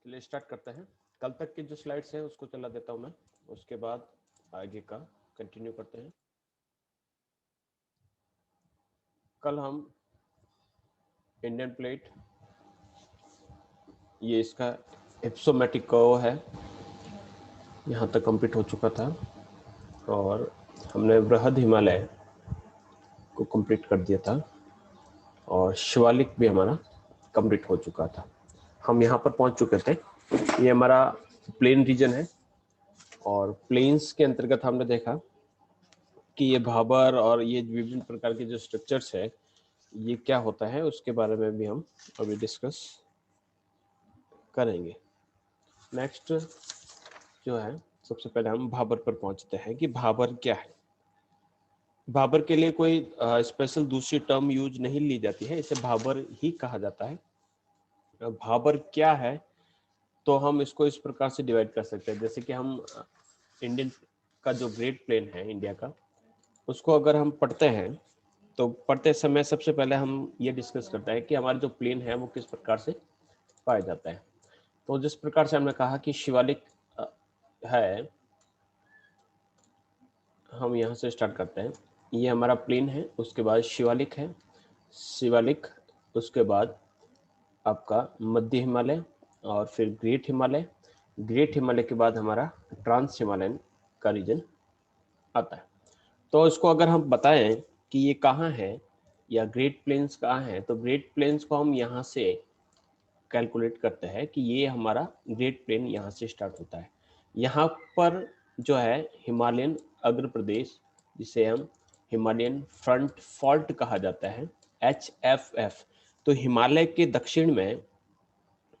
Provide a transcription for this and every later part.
चलिए स्टार्ट करते हैं। कल तक की जो स्लाइड्स हैं उसको चला देता हूं मैं, उसके बाद आगे का कंटिन्यू करते हैं। कल हम इंडियन प्लेट, ये इसका एप्सोमेटिक कर्व है, यहाँ तक कंप्लीट हो चुका था और हमने बृहद हिमालय को कंप्लीट कर दिया था और शिवालिक भी हमारा कंप्लीट हो चुका था। हम यहाँ पर पहुँच चुके थे। ये हमारा प्लेन रीजन है और प्लेन्स के अंतर्गत हमने देखा कि ये भाबर और ये विभिन्न प्रकार के जो स्ट्रक्चर्स है ये क्या होता है, उसके बारे में भी हम अभी डिस्कस करेंगे। नेक्स्ट जो है, सबसे पहले हम भाबर पर पहुंचते हैं कि भाबर क्या है। भाबर के लिए कोई स्पेशल दूसरी टर्म यूज नहीं ली जाती है, इसे भाबर ही कहा जाता है। भाबर क्या है तो हम इसको इस प्रकार से डिवाइड कर सकते हैं, जैसे कि हम इंडियन का जो ग्रेट प्लेन है इंडिया का, उसको अगर हम पढ़ते हैं तो पढ़ते समय सबसे पहले हम ये डिस्कस करते हैं कि हमारा जो प्लेन है वो किस प्रकार से पाया जाता है। तो जिस प्रकार से हमने कहा कि शिवालिक है, हम यहाँ से स्टार्ट करते हैं। ये हमारा प्लेन है, उसके बाद शिवालिक है, शिवालिक उसके बाद आपका मध्य हिमालय और फिर ग्रेट हिमालय, ग्रेट हिमालय के बाद हमारा ट्रांस हिमालयन का रीजन आता है। तो इसको अगर हम बताएं कि ये कहाँ है या ग्रेट प्लेन्स कहाँ है, तो ग्रेट प्लेन्स को हम यहाँ से कैलकुलेट करते हैं कि ये हमारा ग्रेट प्लेन यहाँ से स्टार्ट होता है। यहाँ पर जो है हिमालयन अग्र प्रदेश, जिसे हम हिमालयन फ्रंट फॉल्ट कहा जाता है, HFF। तो हिमालय के दक्षिण में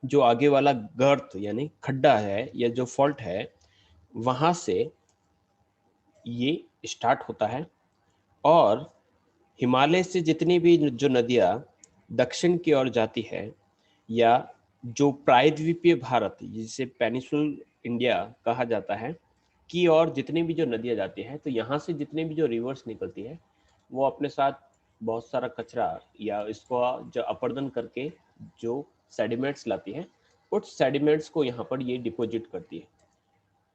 जो आगे वाला गर्त यानी खड्डा है या जो फॉल्ट है, वहाँ से ये स्टार्ट होता है और हिमालय से जितनी भी जो नदियाँ दक्षिण की ओर जाती है या जो प्रायद्वीपीय भारत जिसे पेनिसुलर इंडिया कहा जाता है की और जितनी भी जो नदियाँ जाती हैं, तो यहाँ से जितने भी जो रिवर्स निकलती है वो अपने साथ बहुत सारा कचरा या इसको जो अपर्दन करके जो सेडिमेंट्स लाती है, उस सेडिमेंट्स को यहाँ पर ये डिपॉजिट करती है,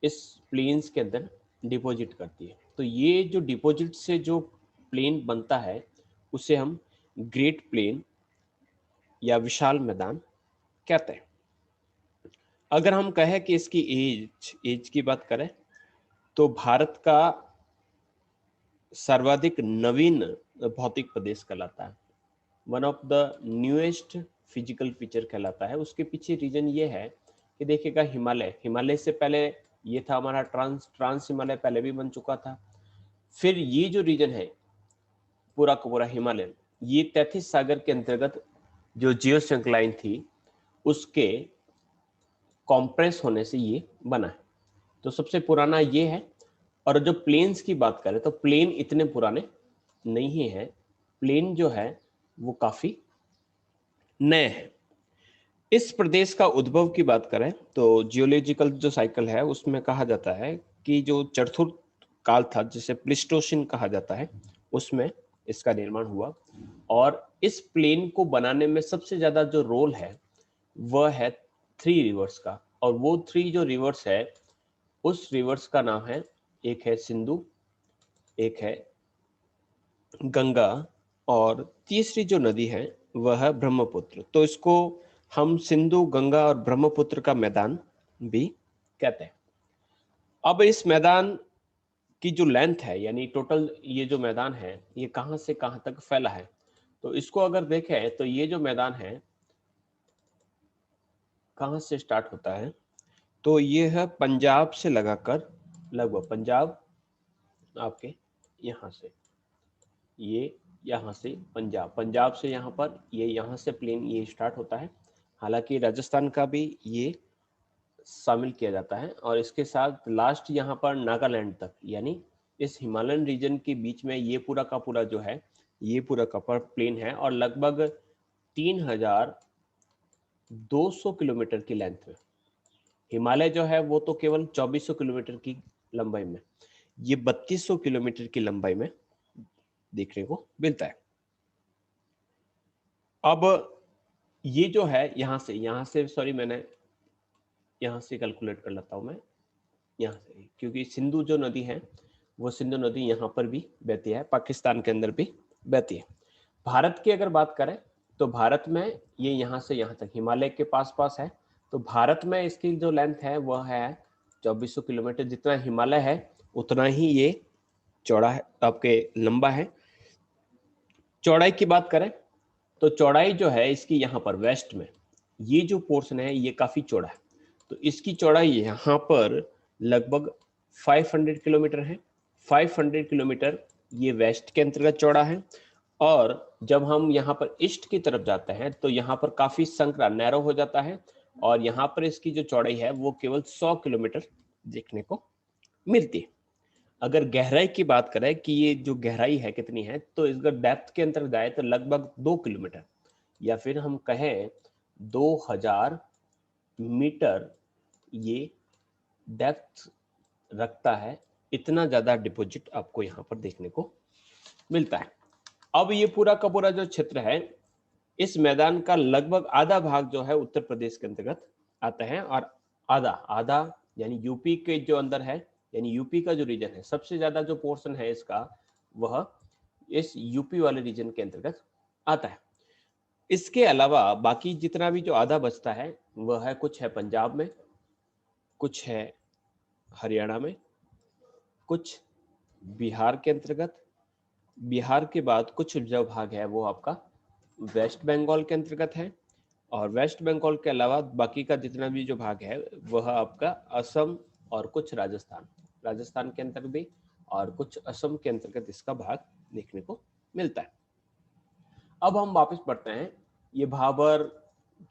इस प्लेन्स के अंदर डिपॉजिट करती है। तो ये जो डिपॉजिट से जो प्लेन बनता है उसे हम ग्रेट प्लेन या विशाल मैदान कहते हैं। अगर हम कहें कि इसकी एज की बात करें तो भारत का सर्वाधिक नवीन भौतिक प्रदेश कहलाता है, one of the newest physical feature कहलाता है। उसके पीछे रीजन ये है कि देखिएगा, हिमालय, हिमालय से पहले ये था हमारा ट्रांस हिमालय, पहले भी बन चुका था। फिर ये जो रीजन है पूरा का पूरा हिमालयन, ये 33 सागर के अंतर्गत जो जियो श्रृंखलाएं थी उसके कॉम्प्रेस होने से ये बना है। तो सबसे पुराना ये है। और जो प्लेन्स की बात करें तो प्लेन इतने पुराने नहीं है, प्लेन जो है वो काफी नए हैं। इस प्रदेश का उद्भव की बात करें तो जियोलॉजिकल जो साइकिल है उसमें कहा जाता है कि जो चतुर्थ काल था जिसे प्लिस्टोसिन कहा जाता है, उसमें इसका निर्माण हुआ। और इस प्लेन को बनाने में सबसे ज्यादा जो रोल है वह है 3 रिवर्स का, और वो 3 जो रिवर्स है उस रिवर्स का नाम है, एक है सिंधु, एक है गंगा और तीसरी जो नदी है वह है ब्रह्मपुत्र। तो इसको हम सिंधु, गंगा और ब्रह्मपुत्र का मैदान भी कहते हैं। अब इस मैदान की जो लेंथ है, यानी टोटल ये जो मैदान है ये कहां से कहां तक फैला है, तो इसको अगर देखें तो ये जो मैदान है कहां से स्टार्ट होता है, तो ये है पंजाब से लगाकर लगभग पंजाब आपके यहाँ से, ये यहाँ से पंजाब, पंजाब से यहाँ पर ये यहाँ से प्लेन ये स्टार्ट होता है। हालांकि राजस्थान का भी ये शामिल किया जाता है और इसके साथ लास्ट यहाँ पर नागालैंड तक, यानी इस हिमालयन रीजन के बीच में ये पूरा का पूरा जो है ये पूरा का पूरा प्लेन है और लगभग 3200 किलोमीटर की लेंथ में। हिमालय जो है वो तो केवल 2400 किलोमीटर की लंबाई में, ये 3200 किलोमीटर की लंबाई में देखने को मिलता है। अब ये जो है यहाँ से सॉरी मैंने यहाँ से कैलकुलेट कर लेता हूँ मैं, यहाँ से, क्योंकि सिंधु जो नदी है वो सिंधु नदी यहाँ पर भी बहती है, पाकिस्तान के अंदर भी बहती है। भारत की अगर बात करें तो भारत में ये यहाँ से यहाँ तक हिमालय के पास पास है, तो भारत में इसकी जो लेंथ है वह है 2400 किलोमीटर। जितना हिमालय है उतना ही ये चौड़ा है, आपके लंबा है। चौड़ाई की बात करें तो चौड़ाई जो है इसकी यहाँ पर वेस्ट में ये जो पोर्शन है ये काफी चौड़ा है, तो इसकी चौड़ाई यहाँ पर लगभग 500 किलोमीटर है। 500 किलोमीटर ये वेस्ट के अंतर्गत चौड़ा है। और जब हम यहाँ पर ईस्ट की तरफ जाते हैं तो यहाँ पर काफी संकरा नैरो हो जाता है, और यहाँ पर इसकी जो चौड़ाई है वो केवल 100 किलोमीटर देखने को मिलती है। अगर गहराई की बात करें कि ये जो गहराई है कितनी है, तो इसका डेप्थ के अंतर्गत जाए तो लगभग 2 किलोमीटर या फिर हम कहें 2000 मीटर ये डेप्थ रखता है। इतना ज्यादा डिपॉजिट आपको यहाँ पर देखने को मिलता है। अब ये पूरा का पूरा जो क्षेत्र है, इस मैदान का लगभग आधा भाग जो है उत्तर प्रदेश के अंतर्गत आता है, और आधा आधा यानी यूपी के जो अंदर है, यानी यूपी का जो रीजन है सबसे ज्यादा जो पोर्शन है इसका वह इस यूपी वाले रीजन के अंतर्गत आता है। इसके अलावा बाकी जितना भी जो आधा बचता है वह है, कुछ है पंजाब में, कुछ है हरियाणा में, कुछ बिहार के अंतर्गत, बिहार के बाद कुछ जो भाग है वो आपका वेस्ट बंगाल के अंतर्गत है, और वेस्ट बंगाल के अलावा बाकी का जितना भी जो भाग है वह आपका असम और कुछ राजस्थान, राजस्थान के अंतर्गत भी, और कुछ असम के अंतर्गत इसका भाग देखने को मिलता है। अब हम वापस बढ़ते हैं, ये भाबर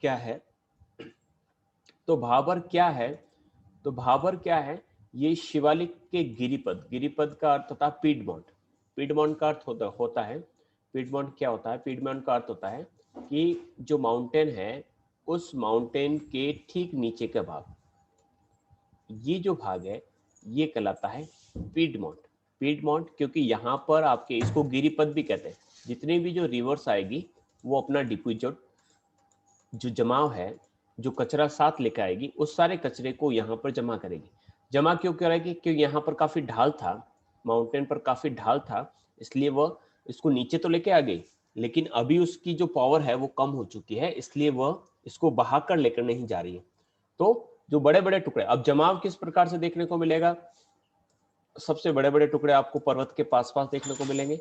क्या है, तो भाबर क्या है, तो भाबर क्या है, ये शिवालिक के गिरिपद, गिरिपद का अर्थ होता है पीडमोंट, पीडमोंट का अर्थ होता है, पीडमोंट क्या होता है, पीडमोंट का अर्थ होता है कि जो माउंटेन है उस माउंटेन के ठीक नीचे का भाग, ये जो भाग है ये कहलाता है पीडमोंट। पीडमोंट क्योंकि यहाँ पर आपके इसको गिरिपद भी कहते हैं, जितनी भी जो रिवर्स आएगी वो अपना डिपोजिट जो जमाव है, जो कचरा साथ लेकर आएगी, उस सारे कचरे को यहाँ पर जमा करेगी। जमा क्यों करेगी, क्योंकि यहाँ पर काफी ढाल था, माउंटेन पर काफी ढाल था, इसलिए वह इसको नीचे तो लेके आ गई, लेकिन अभी उसकी जो पावर है वो कम हो चुकी है, इसलिए वह इसको बहाकर लेकर नहीं जा रही है। तो जो बड़े बड़े टुकड़े, अब जमाव किस प्रकार से देखने को मिलेगा, सबसे बड़े बड़े टुकड़े आपको पर्वत के पास पास देखने को मिलेंगे,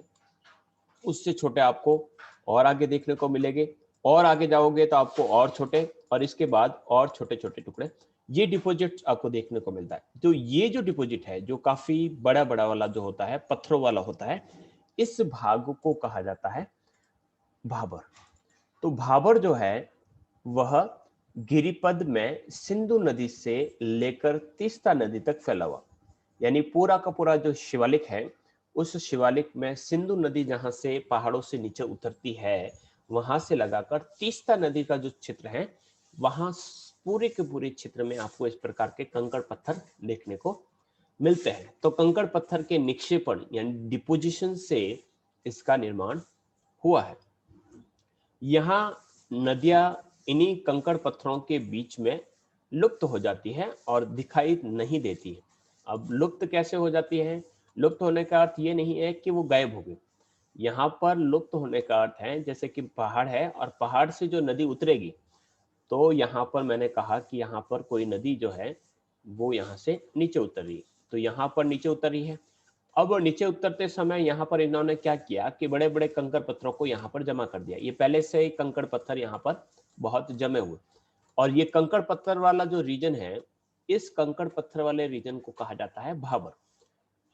उससे छोटे आपको और आगे देखने को मिलेंगे, और आगे जाओगे तो आपको और छोटे, और इसके बाद और छोटे छोटे टुकड़े, ये डिपॉजिट आपको देखने को मिलता है। तो ये जो डिपॉजिट है जो काफी बड़ा बड़ा वाला जो होता है, पत्थरों वाला होता है, इस भाग को कहा जाता है भाबर। तो भाबर जो है वह गिरिपद में सिंधु नदी से लेकर तीस्ता नदी तक फैला हुआ, यानी पूरा का पूरा जो शिवालिक है, उस शिवालिक में सिंधु नदी जहां से पहाड़ों से नीचे उतरती है वहां से लगाकर तीस्ता नदी का जो क्षेत्र है, वहां पूरे के पूरे क्षेत्र में आपको इस प्रकार के कंकड़ पत्थर देखने को मिलते हैं। तो कंकड़ पत्थर के निक्षेपण यानी डिपोजिशन से इसका निर्माण हुआ है। यहाँ नदियां इन्हीं कंकड़ पत्थरों के बीच में लुप्त हो जाती है और दिखाई नहीं देती है। अब लुप्त कैसे हो जाती है, लुप्त होने का अर्थ ये नहीं है कि वो गायब हो गई, यहाँ पर लुप्त होने का अर्थ है जैसे कि पहाड़ है और पहाड़ से जो नदी उतरेगी, तो यहाँ पर मैंने कहा कि यहाँ पर कोई नदी जो है वो यहाँ से नीचे उतर रही है, तो यहाँ पर नीचे उतर रही है। अब नीचे उतरते समय यहाँ पर इन्होंने क्या किया कि बड़े बड़े कंकड़ पत्थरों को यहाँ पर जमा कर दिया, ये पहले से ही कंकड़ पत्थर यहाँ पर बहुत जमे हुए, और ये कंकड़ पत्थर वाला जो रीजन है, इस कंकड़ पत्थर वाले रीजन को कहा जाता है भाबर।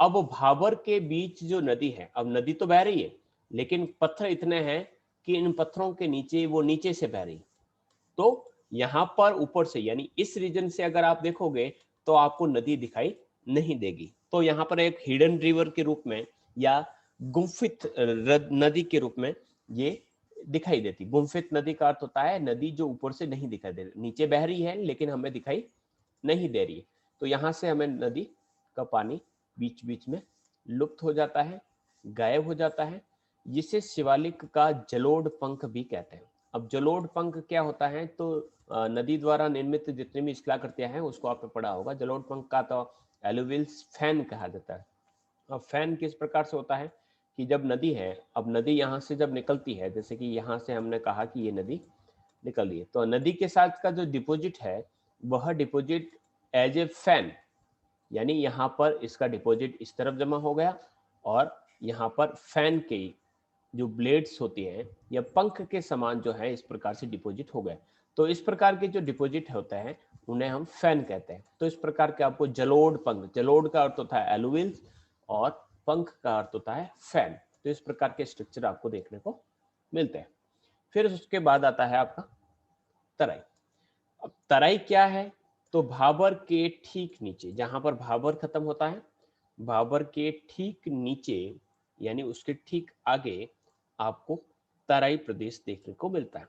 अब भाबर के बीच जो नदी है, अब नदी तो बह रही है लेकिन पत्थर इतने हैं कि इन पत्थरों के नीचे वो नीचे से बह रही, तो यहाँ पर ऊपर से यानी इस रीजन से अगर आप देखोगे तो आपको नदी दिखाई नहीं देगी, तो यहाँ पर एक हिडन रिवर के रूप में या गुम्फित नदी के रूप में ये दिखाई देती। गुम्फित नदी का अर्थ होता है नदी जो ऊपर से नहीं दिखाई दे रही, नीचे बह रही है लेकिन हमें दिखाई नहीं दे रही है, तो यहाँ से हमें नदी का पानी बीच बीच में लुप्त हो जाता है, गायब हो जाता है, जिसे शिवालिक का जलोढ़ पंख भी कहते हैं। अब जलोढ़ पंख क्या होता है, तो नदी द्वारा निर्मित जितनी भी शिलाकृतियां हैं उसको आपने पढ़ा होगा। जलोढ़ पंख का तो एलुविल्स फैन कहा जाता है। अब फैन किस प्रकार से होता है कि जब नदी है, अब नदी यहाँ से जब निकलती है, जैसे कि यहाँ से हमने कहा कि ये नदी निकल रही है, तो नदी के साथ का जो डिपॉजिट है वह डिपॉजिट एज ए फैन, यानी यहाँ पर इसका डिपॉजिट इस तरफ जमा हो गया और यहाँ पर फैन के जो ब्लेड्स होती हैं या पंख के समान जो है इस प्रकार से डिपॉजिट हो गए। तो इस प्रकार के जो डिपॉजिट होते हैं उन्हें हम फैन कहते हैं। तो इस प्रकार के आपको जलोढ़ पंख, जलोढ़ का अर्थ होता है एलुविल्स और पंख का अर्थ होता है फैन। तो इस प्रकार के स्ट्रक्चर आपको देखने को मिलते हैं। फिर उसके बाद आता है आपका तराई। अब तराई क्या है, तो भाबर के ठीक नीचे, जहां पर भाबर खत्म होता है, भाबर के ठीक नीचे यानी उसके ठीक आगे आपको तराई प्रदेश देखने को मिलता है।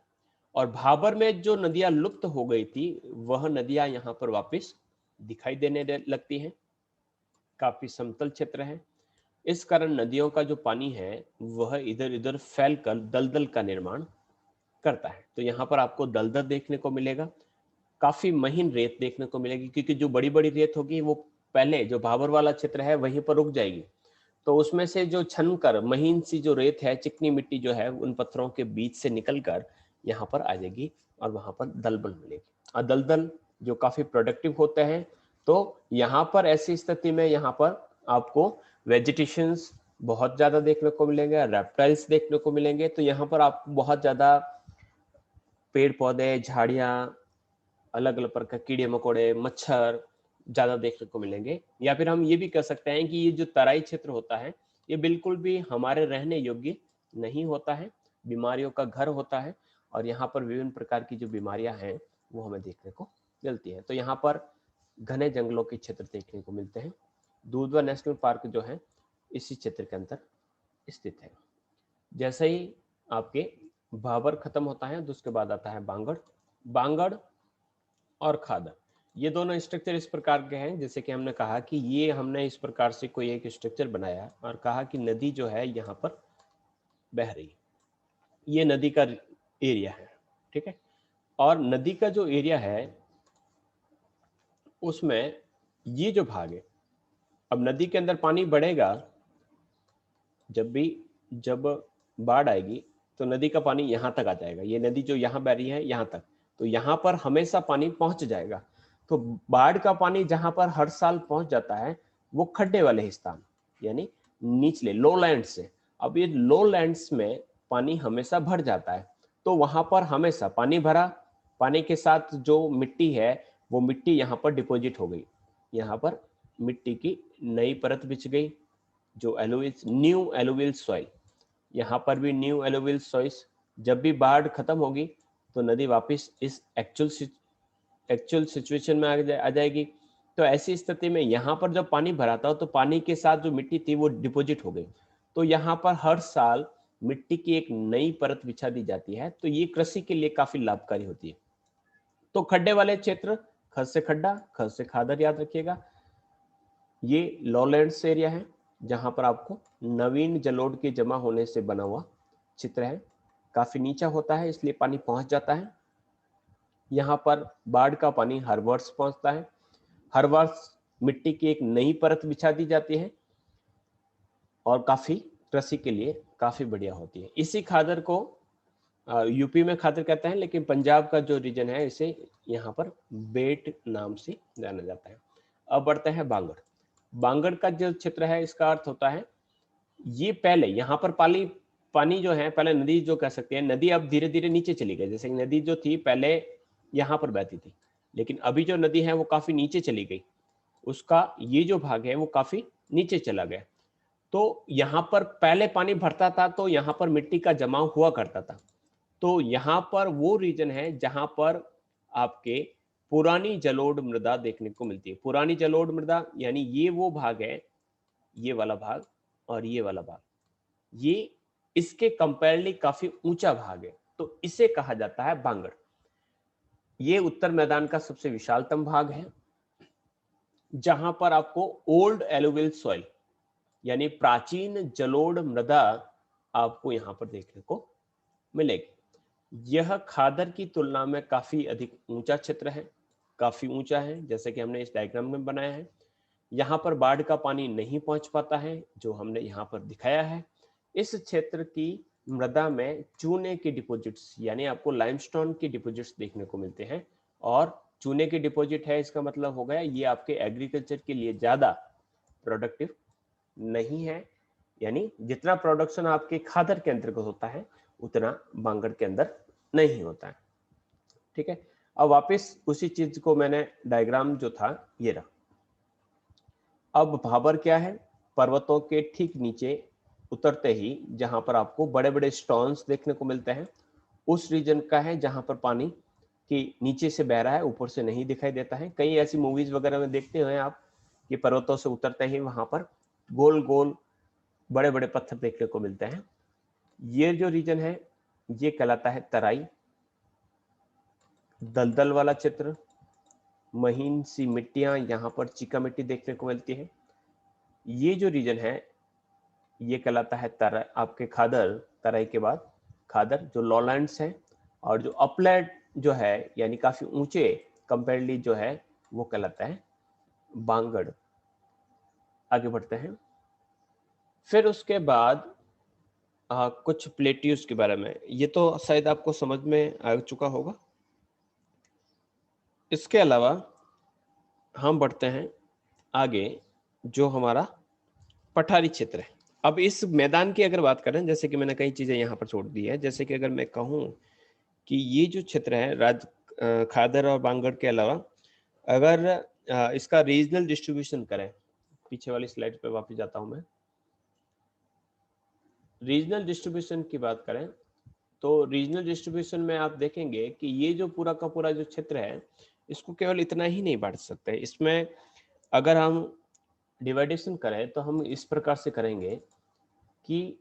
और भाबर में जो नदियां लुप्त हो गई थी वह नदियां यहाँ पर वापस दिखाई देने लगती हैं। काफी समतल क्षेत्र है, इस कारण नदियों का जो पानी है वह इधर उधर फैलकर दलदल का निर्माण करता है। तो यहाँ पर आपको दलदल देखने को मिलेगा, काफी महीन रेत देखने को मिलेगी, क्योंकि जो बड़ी बड़ी रेत होगी वो पहले जो भाबर वाला क्षेत्र है वहीं पर रुक जाएगी, तो उसमें से जो छनकर महीन सी जो रेत है, चिकनी मिट्टी जो है उन पत्थरों के बीच से निकलकर यहाँ पर आ जाएगी और वहां पर दलदल मिलेगी। और दलदल जो काफी प्रोडक्टिव होते हैं, तो यहाँ पर ऐसी स्थिति में यहाँ पर आपको वेजिटेशंस बहुत ज्यादा देखने को मिलेंगे, रेप्टाइल्स देखने को मिलेंगे। तो यहाँ पर आपको बहुत ज्यादा पेड़ पौधे, झाड़ियां, अलग अलग प्रकार के कीड़े मकोड़े, मच्छर ज्यादा देखने को मिलेंगे। या फिर हम ये भी कह सकते हैं कि ये जो तराई क्षेत्र होता है ये बिल्कुल भी हमारे रहने योग्य नहीं होता है, बीमारियों का घर होता है। और यहाँ पर विभिन्न प्रकार की जो बीमारियां हैं वो हमें देखने को मिलती है। तो यहाँ पर घने जंगलों के क्षेत्र देखने को मिलते हैं। दूधवा नेशनल पार्क जो है इसी क्षेत्र के अंदर स्थित है। जैसे ही आपके भाबर खत्म होता है तो उसके बाद आता है बांगड़। बांगड़ और खादर, ये दोनों स्ट्रक्चर इस प्रकार के हैं, जैसे कि हमने कहा कि ये हमने इस प्रकार से कोई एक स्ट्रक्चर बनाया और कहा कि नदी जो है यहाँ पर बह रही है, ये नदी का एरिया है, ठीक है। और नदी का जो एरिया है उसमें ये जो भाग है, अब नदी के अंदर पानी बढ़ेगा, जब बाढ़ आएगी तो नदी का पानी यहाँ तक आ जाएगा। ये नदी जो यहाँ बह रही है यहाँ तक, तो यहाँ पर हमेशा पानी पहुंच जाएगा। तो बाढ़ का पानी जहां पर हर साल पहुंच जाता है वो खड्डे वाले स्थान यानी निचले लोलैंड से। अब ये लोलैंड्स में पानी हमेशा भर जाता है, तो वहां पर हमेशा पानी भरा, पानी के साथ जो मिट्टी है वो मिट्टी यहाँ पर डिपॉजिट हो गई, यहाँ पर मिट्टी की नई परत बिछ गई, जो एलुविल न्यू एलुविल सॉइल, यहाँ पर भी न्यू एलुविल सॉइल्स। जब भी बाढ़ खत्म होगी तो नदी वापस इस एक्चुअल सिचुएशन में आ जाएगी। तो ऐसी स्थिति में यहाँ पर जब पानी भरा था तो पानी के साथ जो मिट्टी थी वो डिपॉजिट हो गई, तो यहाँ पर हर साल मिट्टी की एक नई परत बिछा दी जाती है। तो ये कृषि के लिए काफी लाभकारी होती है। तो खड्डे वाले क्षेत्र, खद से खड्डा, खद से खादर, याद रखिएगा। ये लॉलैंड्स एरिया है जहां पर आपको नवीन जलोढ़ के जमा होने से बना हुआ चित्र है। काफी नीचा होता है इसलिए पानी पहुंच जाता है। यहाँ पर बाढ़ का पानी हर वर्ष पहुंचता है, हर वर्ष मिट्टी की एक नई परत बिछा दी जाती है और काफी कृषि के लिए काफी बढ़िया होती है। इसी खादर को यूपी में खादर कहते हैं, लेकिन पंजाब का जो रीजन है इसे यहाँ पर बेट नाम से जाना जाता है। अब बढ़ते हैं बांगड़। बांगड़ का जो क्षेत्र है इसका अर्थ होता है, ये पहले यहाँ पर पानी जो है, पहले नदी जो कह सकते हैं, नदी अब धीरे धीरे नीचे चली गई। जैसे नदी जो थी पहले यहाँ पर बहती थी, लेकिन अभी जो नदी है वो काफी नीचे चली गई, उसका ये जो भाग है वो काफी नीचे चला गया। तो यहाँ पर पहले पानी भरता था तो यहाँ पर मिट्टी का जमाव हुआ करता था। तो यहाँ पर वो रीजन है जहां पर आपके पुरानी जलोढ़ मृदा देखने को मिलती है। पुरानी जलोढ़ मृदा यानी ये वो भाग है, ये वाला भाग और ये वाला भाग, ये इसके कंपेरेटिवली काफी ऊंचा भाग है, तो इसे कहा जाता है बांगड़। ये उत्तर मैदान का सबसे विशालतम भाग है जहां पर आपको ओल्ड एलुवियल सॉइल यानी प्राचीन जलोढ़ मृदा आपको यहां पर देखने को मिलेगी। यह खादर की तुलना में काफी अधिक ऊंचा क्षेत्र है, काफी ऊंचा है, जैसे कि हमने इस डायग्राम में बनाया है। यहाँ पर बाढ़ का पानी नहीं पहुंच पाता है, जो हमने यहाँ पर दिखाया है। इस क्षेत्र की मृदा में चूने के डिपॉजिट्स यानी आपको लाइमस्टोन के डिपॉजिट्स देखने को मिलते हैं, और चूने के डिपॉजिट है इसका मतलब हो गया ये आपके एग्रीकल्चर के लिए ज्यादा प्रोडक्टिव नहीं है, यानी जितना प्रोडक्शन आपके खादर के अंतर्गत होता है उतना बांगड़ के अंदर नहीं होता है। ठीक है, अब वापस उसी चीज को मैंने डायग्राम जो था ये रहा। अब भाबर क्या है, पर्वतों के ठीक नीचे उतरते ही जहां पर आपको बड़े बड़े स्टोन्स देखने को मिलते हैं, उस रीजन का है जहां पर पानी कि नीचे से बह रहा है, ऊपर से नहीं दिखाई देता है। कई ऐसी मूवीज वगैरह में देखते हैं आप कि पर्वतों से उतरते ही वहां पर गोल गोल बड़े बड़े पत्थर देखने को मिलते हैं। ये जो रीजन है ये कहलाता है तराई, दलदल वाला क्षेत्र, महीन सी मिट्टियां, यहाँ पर चिका मिट्टी देखने को मिलती है। ये जो रीजन है ये कहलाता है तराई, आपके खादर, तराई के बाद खादर जो लॉलैंड्स है, और जो अपलैंड जो है यानी काफी ऊंचे कंपेरेटिवली जो है वो कहलाता है बांगड़। आगे बढ़ते हैं। फिर उसके बाद कुछ प्लेट्यूज के बारे में, ये तो शायद आपको समझ में आ चुका होगा। इसके अलावा हम बढ़ते हैं आगे, जो हमारा पठारी क्षेत्र है। अब इस मैदान की अगर बात करें, जैसे कि मैंने कई चीजें यहाँ पर छोड़ दी है, जैसे कि अगर मैं कहूँ कि ये जो क्षेत्र है खादर और बांगड़ के अलावा, अगर इसका रीजनल डिस्ट्रीब्यूशन करें, पीछे वाली स्लाइड पे वापस जाता हूं मैं, रीजनल डिस्ट्रीब्यूशन की बात करें तो रीजनल डिस्ट्रीब्यूशन में आप देखेंगे कि ये जो पूरा का पूरा जो क्षेत्र है इसको केवल इतना ही नहीं बांट सकते। इसमें अगर हम डिवाइडेशन करें तो हम इस प्रकार से करेंगे कि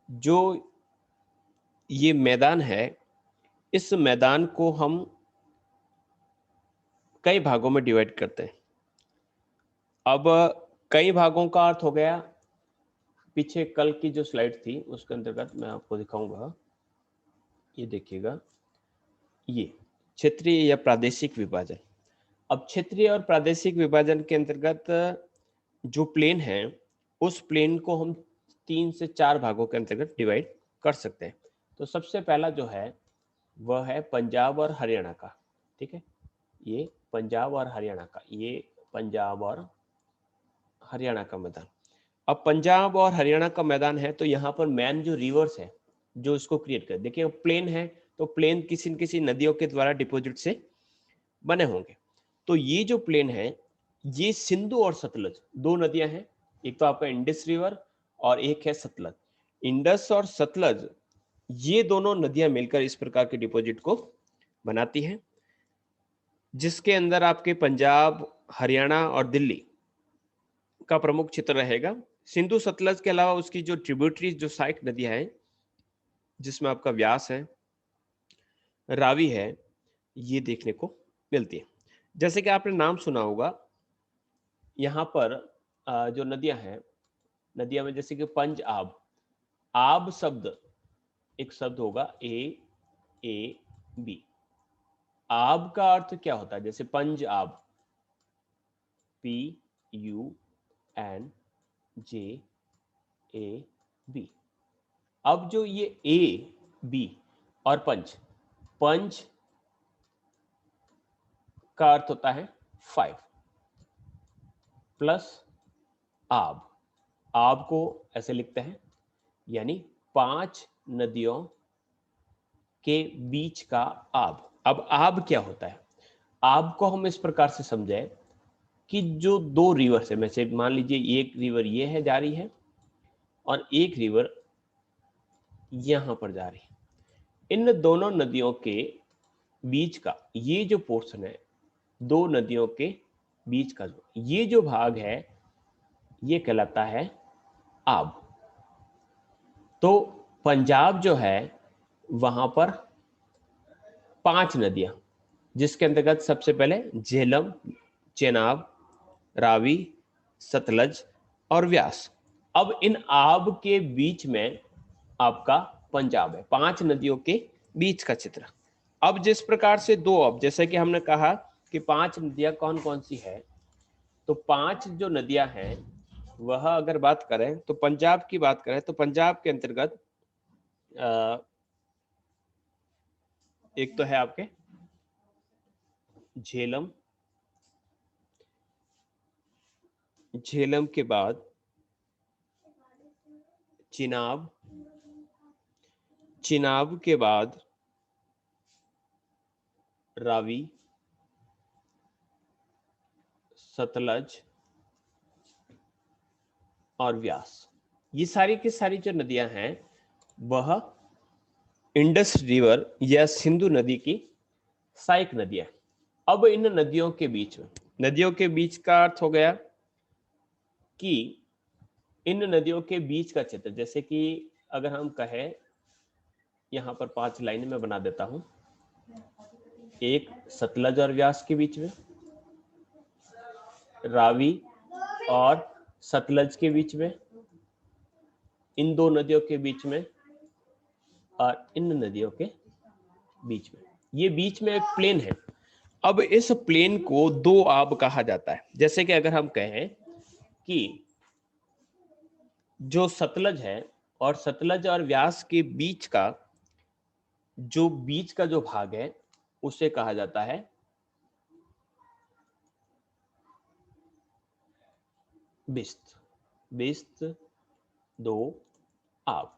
जो ये मैदान है, इस मैदान को हम कई भागों में डिवाइड करते हैं। अब कई भागों का अर्थ हो गया, पीछे कल की जो स्लाइड थी उसके अंतर्गत मैं आपको दिखाऊंगा, ये देखिएगा, ये क्षेत्रीय या प्रादेशिक विभाजन। अब क्षेत्रीय और प्रादेशिक विभाजन के अंतर्गत जो प्लेन है उस प्लेन को हम 3 से 4 भागों के अंतर्गत डिवाइड कर सकते हैं। तो सबसे पहला जो है वह है पंजाब और हरियाणा का। ठीक है, ये पंजाब और हरियाणा का, ये पंजाब और हरियाणा का मैदान। अब पंजाब और हरियाणा का मैदान है तो यहाँ पर मेन जो रिवर्स है जो इसको क्रिएट कर, देखिए प्लेन है तो प्लेन किसी न किसी नदियों के द्वारा डिपॉजिट से बने होंगे। तो ये जो प्लेन है ये सिंधु और सतलज दो नदियां हैं, एक तो आपका इंडस रिवर और एक है सतलज। इंडस और सतलज ये दोनों नदियां मिलकर इस प्रकार के डिपॉजिट को बनाती हैं, जिसके अंदर आपके पंजाब, हरियाणा और दिल्ली का प्रमुख क्षेत्र रहेगा। सिंधु सतलज के अलावा उसकी जो ट्रिब्यूटरीज, जो सहायक नदियां हैं, जिसमें आपका व्यास है, रावी है, ये देखने को मिलती है। जैसे कि आपने नाम सुना होगा, यहाँ पर जो नदियां हैं, नदियां में जैसे कि पंज आब, आब शब्द एक शब्द होगा AAB। आब का अर्थ क्या होता है, जैसे पंज आब PUNJAB। अब जो ये AB और पंच, पंच का अर्थ होता है 5 प्लस आब, आब को ऐसे लिखते हैं यानी 5 नदियों के बीच का आब। अब आब क्या होता है, आब को हम इस प्रकार से समझें कि जो दो रिवर है, वैसे मान लीजिए एक रिवर ये है जा रही है और एक रिवर यहां पर जा रही है, इन दोनों नदियों के बीच का ये जो पोर्शन है, दो नदियों के बीच का ये जो भाग है ये कहलाता है आब। तो पंजाब जो है वहां पर 5 नदियां, जिसके अंतर्गत सबसे पहले झेलम, चेनाब, रावी, सतलज और व्यास। अब इन आब के बीच में आपका पंजाब है, 5 नदियों के बीच का चित्र। अब जिस प्रकार से दो, अब जैसे कि हमने कहा कि 5 नदियां कौन कौन सी है, तो 5 जो नदियां हैं वह अगर बात करें तो पंजाब की बात करें तो पंजाब के अंतर्गत एक तो है आपके झेलम, झेलम के बाद चिनाब, चिनाब के बाद रावी, सतलज और व्यास। ये सारी की सारी जो नदियां हैं वह इंडस रिवर या सिंधु नदी की सहायक नदियां। अब इन नदियों के बीच में, नदियों के बीच का अर्थ हो गया कि इन नदियों के बीच का चित्र, जैसे कि अगर हम कहें, यहां पर 5 लाइनें मैं बना देता हूं। एक सतलज और व्यास के बीच में, रावी और सतलज के बीच में, इन दो नदियों के बीच में और इन नदियों के बीच में। ये बीच में एक प्लेन है। अब इस प्लेन को दो आब कहा जाता है। जैसे कि अगर हम कहें कि जो सतलज है और सतलज और व्यास के बीच का जो भाग है उसे कहा जाता है बिस्त। बिस्त दो आब।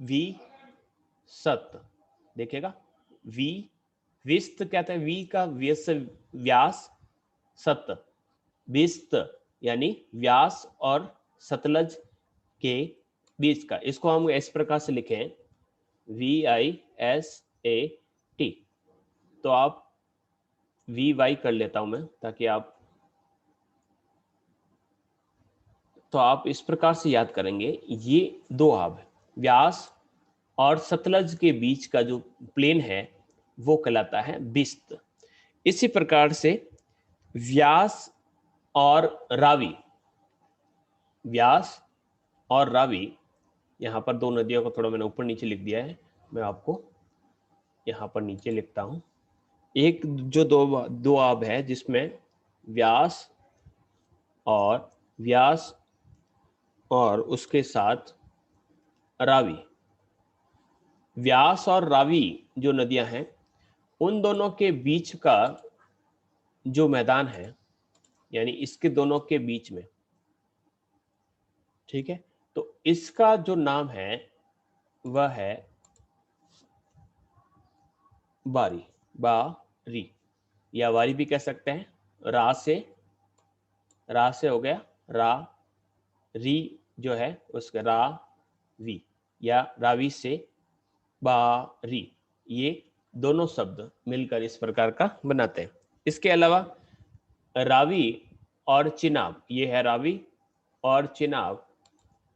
वी सत, देखिएगा, वी विस्त कहते हैं, वी का व्यास, सत विस्त यानी व्यास और सतलज के बीच का। इसको हम इस प्रकार से लिखें VISAT। तो आप VY कर लेता हूं मैं ताकि आप इस प्रकार से याद करेंगे। ये दो आब है, व्यास और सतलज के बीच का जो प्लेन है वो कहलाता है बिस्त। इसी प्रकार से व्यास और रावी, व्यास और रावी, यहाँ पर दो नदियों को थोड़ा मैंने ऊपर नीचे लिख दिया है, मैं आपको यहाँ पर नीचे लिखता हूँ। एक जो दो आब है जिसमें व्यास और उसके साथ रावी, व्यास और रावी जो नदियां हैं उन दोनों के बीच का जो मैदान है, यानी इसके दोनों के बीच में, ठीक है, तो इसका जो नाम है वह है बारी, बारी या वारी भी कह सकते हैं। रा से हो गया रा, री जो है उसका रा वी, या रावी से बारी, ये दोनों शब्द मिलकर इस प्रकार का बनाते हैं। इसके अलावा रावी और चिनाब, ये है रावी और चिनाब,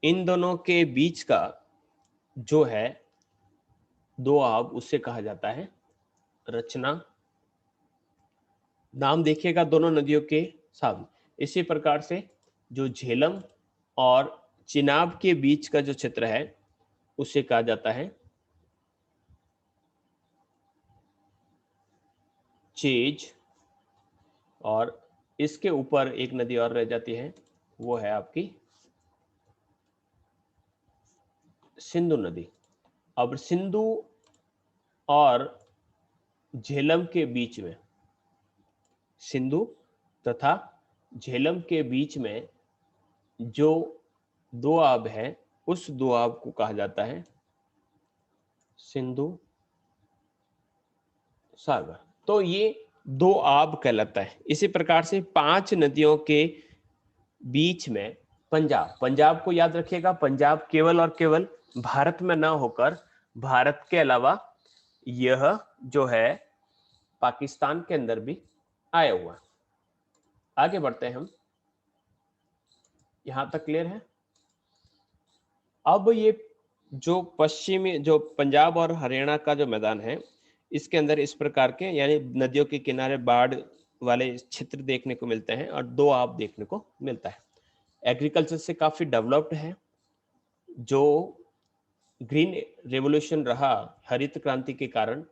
इन दोनों के बीच का जो है दो आब उससे कहा जाता है रचना। नाम देखिएगा दोनों नदियों के साथ। इसी प्रकार से जो झेलम और चिनाब के बीच का जो क्षेत्र है उसे कहा जाता है चेज, और इसके ऊपर एक नदी और रह जाती है, वो है आपकी सिंधु नदी। अब सिंधु और झेलम के बीच में, सिंधु तथा झेलम के बीच में जो दो आब है उस दो आब को कहा जाता है सिंधु सागर। तो ये दो आब कहलाता है। इसी प्रकार से 5 नदियों के बीच में पंजाब को याद रखिएगा। पंजाब केवल और केवल भारत में ना होकर भारत के अलावा यह जो है पाकिस्तान के अंदर भी आया हुआ। आगे बढ़ते हैं हम, यहां तक क्लियर है। अब ये जो पश्चिमी, जो पंजाब और हरियाणा का जो मैदान है, इसके अंदर इस प्रकार के यानी नदियों के किनारे बाढ़ वाले क्षेत्र देखने को मिलते हैं और दोआब देखने को मिलता है। एग्रीकल्चर से काफी डेवलप्ड है। जो ग्रीन रेवोल्यूशन रहा, हरित क्रांति के कारण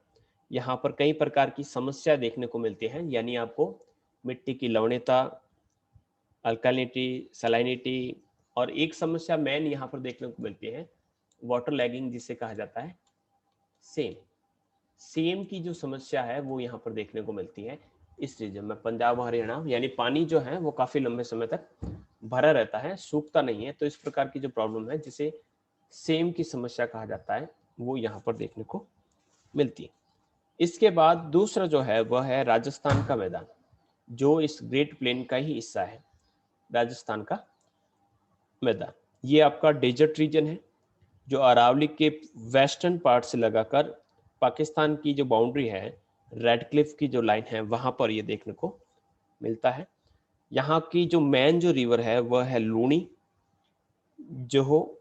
यहाँ पर कई प्रकार की समस्या देखने को मिलती है, यानी आपको मिट्टी की लवणता, अल्कालिनिटी, सलाइनिटी, और एक समस्या मेन यहाँ पर देखने को मिलती है वाटर लैगिंग, जिसे कहा जाता है सेम। सेम की जो समस्या है वो यहाँ पर देखने को मिलती है इस रीजन में, पंजाब और हरियाणा, यानी पानी जो है वो काफी लंबे समय तक भरा रहता है, सूखता नहीं है। तो इस प्रकार की जो प्रॉब्लम है, जिसे सेम की समस्या कहा जाता है, वो यहाँ पर देखने को मिलती है। इसके बाद दूसरा जो है वह है राजस्थान का मैदान, जो इस ग्रेट प्लेन का ही हिस्सा है। राजस्थान का मैदान ये आपका डेजर्ट रीजन है, जो अरावली के वेस्टर्न पार्ट से लगाकर पाकिस्तान की जो बाउंड्री है, रेड क्लिफ की जो लाइन है, वहां पर ये देखने को मिलता है। यहाँ की जो मेन जो रिवर है वह है लूनी, जो हो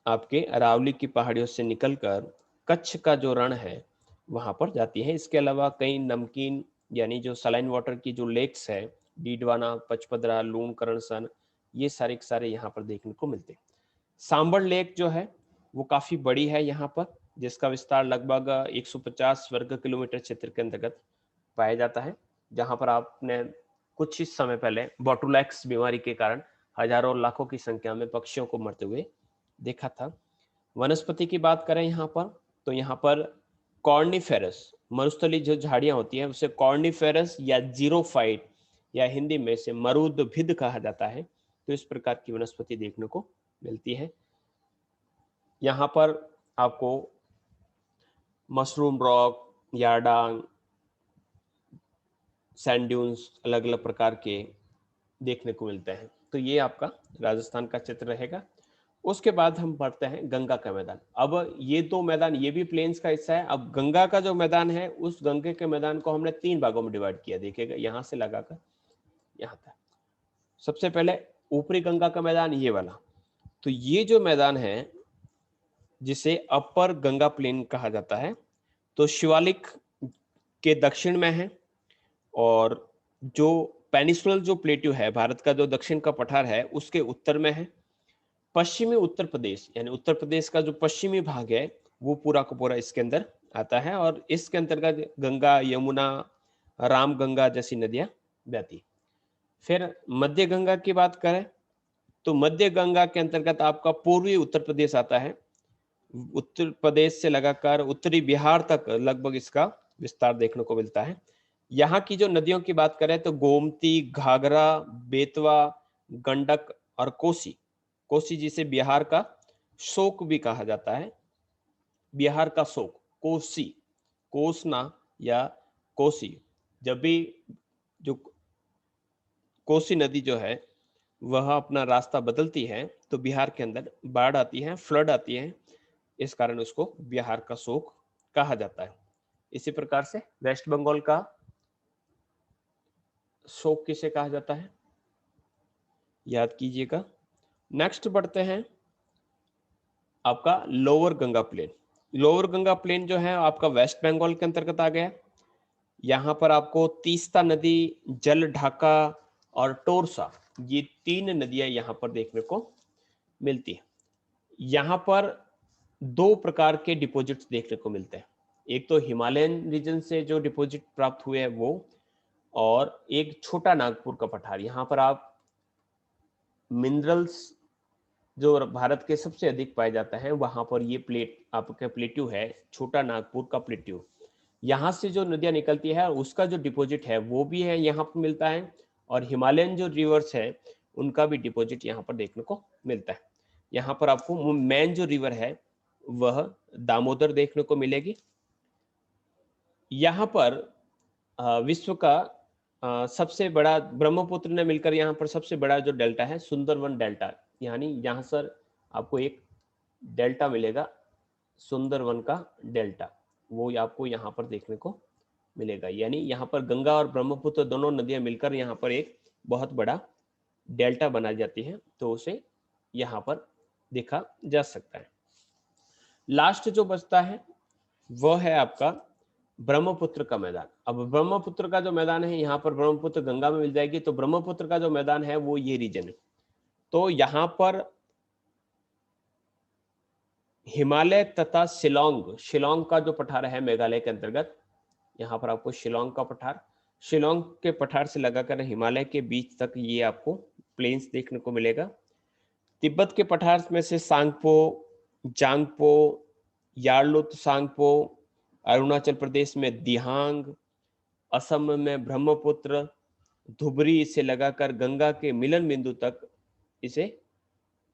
आपके अरावली की पहाड़ियों से निकलकर कच्छ का जो रण है वहां पर जाती है। इसके अलावा कई नमकीन यानी जो सलाइन वाटर की जो लेक्स है, डीडवाना, पचपदरा, लूण, करणसन, ये सारे के सारे यहाँ पर देखने को मिलते हैं। सांबर लेक जो है वो काफी बड़ी है यहाँ पर, जिसका विस्तार लगभग 150 वर्ग किलोमीटर क्षेत्र के अंतर्गत पाया जाता है, जहां पर आपने कुछ ही समय पहले बोटुलैक्स बीमारी के कारण हजारों लाखों की संख्या में पक्षियों को मरते हुए देखा था। वनस्पति की बात करें यहाँ पर, तो यहाँ पर कॉर्निफेरस मरुस्थलीय जो झाड़ियां होती है उसे कॉर्निफेरस या जीरोफाइट या हिंदी में से मरुदभिद कहा जाता है। तो इस प्रकार की वनस्पति देखने को मिलती है। यहाँ पर आपको मशरूम रॉक, यार्डांग, सैंड ड्यून्स अलग अलग प्रकार के देखने को मिलते हैं। तो ये आपका राजस्थान का चित्र रहेगा। उसके बाद हम बढ़ते हैं गंगा का मैदान। अब ये दो मैदान ये भी प्लेन्स का हिस्सा है। अब गंगा का जो मैदान है, उस गंगे के मैदान को हमने 3 भागों में डिवाइड किया, देखिएगा यहाँ से लगाकर यहाँ तक। सबसे पहले ऊपरी गंगा का मैदान ये वाला, तो ये जो मैदान है जिसे अपर गंगा प्लेन कहा जाता है, तो शिवालिक के दक्षिण में है, और जो पेनिसुलर जो प्लेट्यू है, भारत का जो दक्षिण का पठार है, उसके उत्तर में है। पश्चिमी उत्तर प्रदेश यानी उत्तर प्रदेश का जो पश्चिमी भाग है वो पूरा का पूरा इसके अंदर आता है, और इसके अंतर्गत गंगा, यमुना, राम गंगा जैसी नदियां बहती। फिर मध्य गंगा की बात करें तो मध्य गंगा के अंतर्गत आपका पूर्वी उत्तर प्रदेश आता है। उत्तर प्रदेश से लगाकर उत्तरी बिहार तक लगभग इसका विस्तार देखने को मिलता है। यहाँ की जो नदियों की बात करें तो गोमती, घाघरा, बेतवा, गंडक और कोसी। कोसी जिसे बिहार का शोक भी कहा जाता है, बिहार का शोक कोसी, कोसना या कोसी। जब भी जो कोसी नदी जो है वह अपना रास्ता बदलती है तो बिहार के अंदर बाढ़ आती है, फ्लड आती है, इस कारण उसको बिहार का शोक कहा जाता है। इसी प्रकार से वेस्ट बंगाल का शोक किसे कहा जाता है, याद कीजिएगा। नेक्स्ट बढ़ते हैं आपका lower Ganga plain. Lower Ganga plain जो है आपका वेस्ट बंगाल के अंतर्गत आ गया। यहाँ पर आपको तीस्ता नदी, जल ढाका और टोरसा, ये 3 नदियां यहाँ पर देखने को मिलती है। यहाँ पर 2 प्रकार के डिपॉजिट्स देखने को मिलते हैं। एक तो हिमालयन रीजन से जो डिपॉजिट प्राप्त हुए हैं वो, और एक छोटा नागपुर का पठार। यहाँ पर आप मिनरल्स जो भारत के सबसे अधिक पाए जाता है, वहां पर ये प्लेट आपका प्लेट्यू है, छोटा नागपुर का प्लेट्यू। यहाँ से जो नदियां निकलती है उसका जो डिपॉजिट है वो भी है यहाँ पर मिलता है, और हिमालयन जो रिवर्स है उनका भी डिपॉजिट यहाँ पर देखने को मिलता है। यहाँ पर आपको मेन जो रिवर है वह दामोदर देखने को मिलेगी। यहाँ पर विश्व का सबसे बड़ा, ब्रह्मपुत्र ने मिलकर यहाँ पर सबसे बड़ा जो डेल्टा है सुंदरवन डेल्टा, यानी यहाँ सर आपको एक डेल्टा मिलेगा सुंदरवन का डेल्टा, वो आपको यहाँ पर देखने को मिलेगा। यानी यहाँ पर गंगा और ब्रह्मपुत्र दोनों नदियां मिलकर यहाँ पर एक बहुत बड़ा डेल्टा बना जाती है, तो उसे यहाँ पर देखा जा सकता है। लास्ट जो बचता है वह है आपका ब्रह्मपुत्र का मैदान। अब ब्रह्मपुत्र का जो मैदान है, यहाँ पर ब्रह्मपुत्र गंगा में मिल जाएगी, तो ब्रह्मपुत्र का जो मैदान है वो ये रीजन है। तो यहाँ पर हिमालय तथा शिलोंग, शिलोंग का जो पठार है मेघालय के अंतर्गत, यहाँ पर आपको शिलोंग का पठार, शिलोंग के पठार से लगाकर हिमालय के बीच तक ये आपको प्लेन्स देखने को मिलेगा। तिब्बत के पठार में से सांगपो, जांगपो, यार्लुत सांगपो, अरुणाचल प्रदेश में दिहांग, असम में ब्रह्मपुत्र, धुबरी से लगाकर गंगा के मिलन बिंदु तक इसे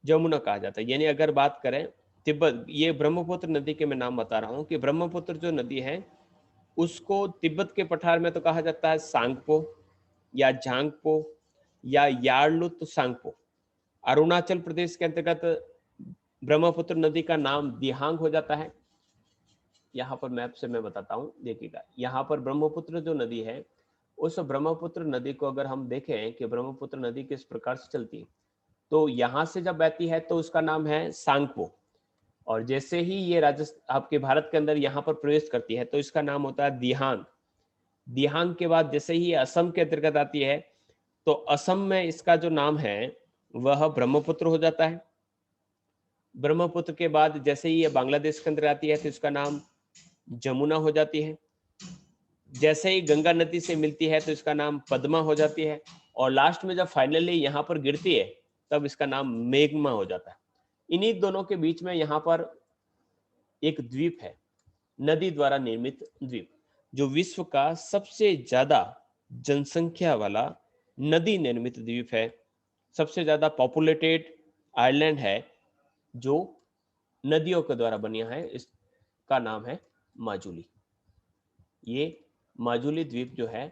जमुना कहा जाता है। यानी अगर बात करें तिब्बत, ये ब्रह्मपुत्र नदी के मैं नाम बता रहा हूँ कि ब्रह्मपुत्र जो नदी है उसको तिब्बत के पठार में तो कहा जाता है सांगपो या झांगपो या यार्लुत सांगपो। अरुणाचल प्रदेश के अंतर्गत ब्रह्मपुत्र नदी का नाम दिहांग हो जाता है। यहाँ पर मैप से मैं बताता हूँ, देखिएगा यहाँ पर ब्रह्मपुत्र जो नदी है, उस ब्रह्मपुत्र नदी को अगर हम देखें कि ब्रह्मपुत्र नदी किस प्रकार से चलती है, तो यहाँ से जब बहती है तो उसका नाम है सांगपो, और जैसे ही ये राजस्थान आपके भारत के अंदर यहाँ पर प्रवेश करती है तो इसका नाम होता है दिहांग। दिहांग के बाद जैसे ही ये असम के अंतर्गत आती है तो असम में इसका जो नाम है वह ब्रह्मपुत्र हो जाता है। ब्रह्मपुत्र के बाद जैसे ही ये बांग्लादेश के अंदर आती है तो इसका नाम जमुना हो जाती है। जैसे ही गंगा नदी से मिलती है तो इसका नाम पद्मा हो जाती है, और लास्ट में जब फाइनली यहाँ पर गिरती है तब इसका नाम मेघमा हो जाता है। इन्हीं दोनों के बीच में यहाँ पर एक द्वीप है, नदी द्वारा निर्मित द्वीप, जो विश्व का सबसे ज्यादा जनसंख्या वाला नदी निर्मित द्वीप है, सबसे ज्यादा पॉपुलेटेड आइलैंड है जो नदियों के द्वारा बनिया है। इसका नाम है माजुली। ये माजुली द्वीप जो है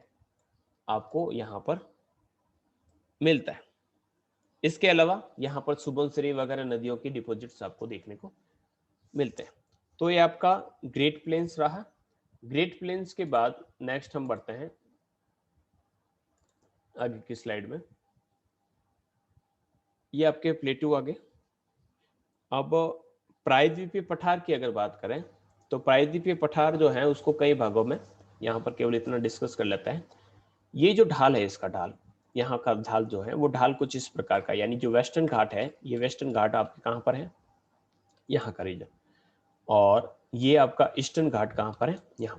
आपको यहाँ पर मिलता है। इसके अलावा यहाँ पर सुबनसिरी वगैरह नदियों की डिपॉजिट्स आपको देखने को मिलते हैं। तो ये आपका ग्रेट प्लेन्स रहा। ग्रेट प्लेन्स के बाद नेक्स्ट हम बढ़ते हैं आगे की स्लाइड में। ये आपके प्लेटू आगे। अब प्रायद्वीपीय पठार की अगर बात करें तो प्रायद्वीपीय पठार जो है उसको कई भागों में, यहाँ पर केवल इतना डिस्कस कर लेता है। ये जो ढाल है, इसका ढाल, यहाँ का ढाल जो है वो ढाल कुछ इस प्रकार का, यानी जो वेस्टर्न घाट है, ये वेस्टर्न घाट आपके कहाँ पर है, यहाँ का रीजन, और ये आपका ईस्टर्न घाट कहाँ पर है, यहाँ।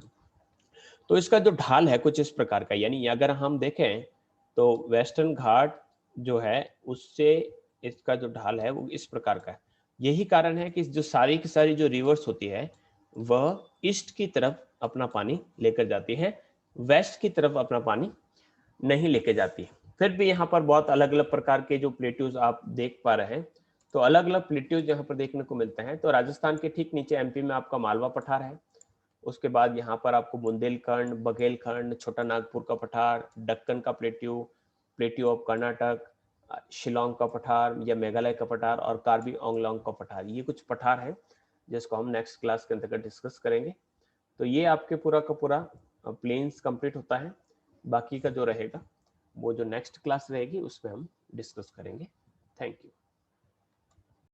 तो इसका जो ढाल है कुछ इस प्रकार का, यानी अगर हम देखें तो वेस्टर्न घाट जो है उससे इसका जो ढाल है वो इस प्रकार का है। यही कारण है कि जो सारी की सारी जो रिवर्स होती है वह ईस्ट की तरफ अपना पानी लेकर जाती है, वेस्ट की तरफ अपना पानी नहीं लेके जाती है। फिर भी यहाँ पर बहुत अलग अलग प्रकार के जो प्लेट्यूज आप देख पा रहे हैं, तो अलग अलग प्लेट्यूज यहाँ पर देखने को मिलते हैं। तो राजस्थान के ठीक नीचे एमपी में आपका मालवा पठार है, उसके बाद यहाँ पर आपको बुंदेलखंड, बघेलखंड, छोटा नागपुर का पठार, दक्कन का plateau, plateau of Karnataka, Shillong का पठार या मेघालय का पठार, और कार्बी ओंगलोंग का पठार। ये कुछ पठार हैं जिसको हम नेक्स्ट क्लास के अंतर्गत डिस्कस करेंगे। तो ये आपके पूरा का पूरा प्लेन्स कंप्लीट होता है। बाकी का जो रहेगा वो जो नेक्स्ट क्लास रहेगी उसमें हम डिस्कस करेंगे। Thank you.